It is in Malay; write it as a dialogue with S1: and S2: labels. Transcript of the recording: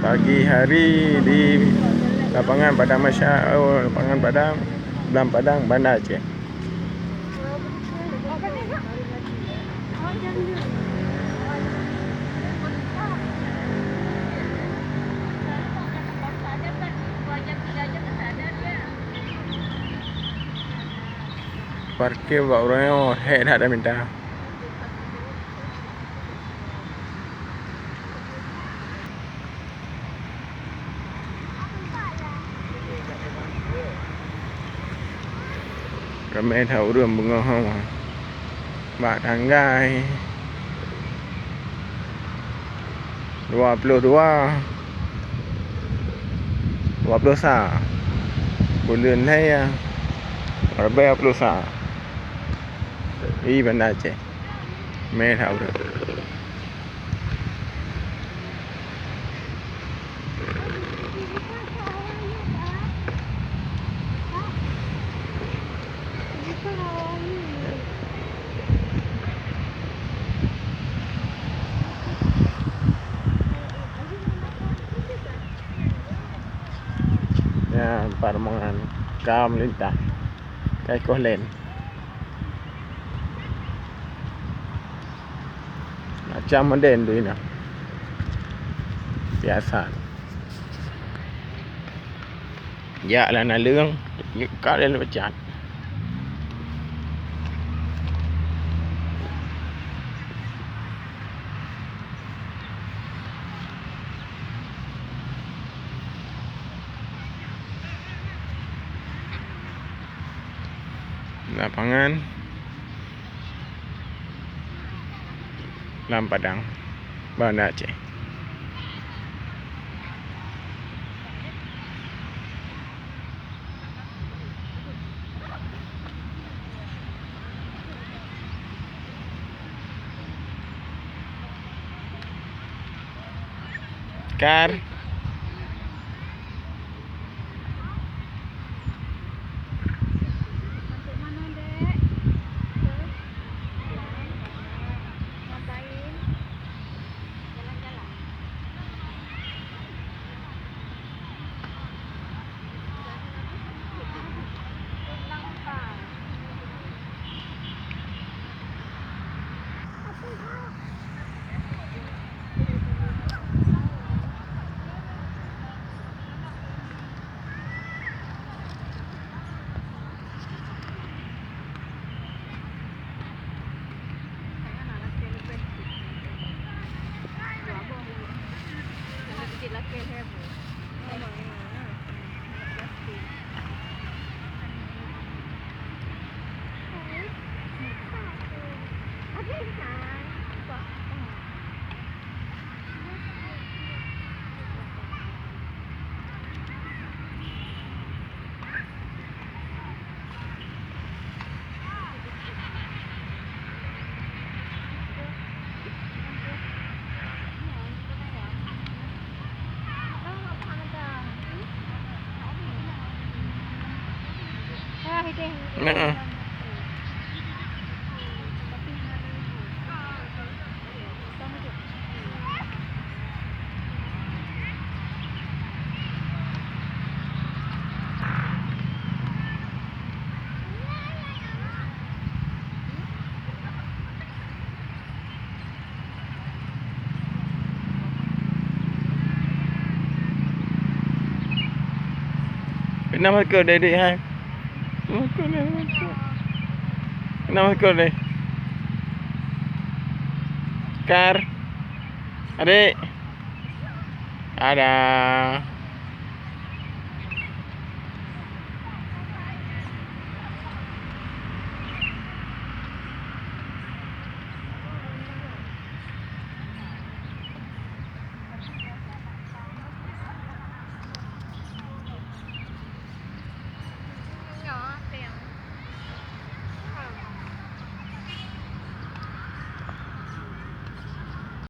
S1: Pagi hari di lapangan Padang lapangan Padang, Belam Padang, Bandar Aceh. Parkir buat orang head dah minta. Ramai tahu orang bunga hang. Mak tanggai 22 sa. Bulan ni ya. Berapa 20 sa. Ini Bandar Aceh. Mai tahu dah. Ya, parmongan kam lintah. Kai kohlen. Macam menden tu ini. Biasa. Ya lah nak leung, kau dah lepas. Lapangan Belam Padang, Bandar Aceh. Kar nah. Kenapa kau dedek hai? Kenapa kau ni? Kar, adik, ada.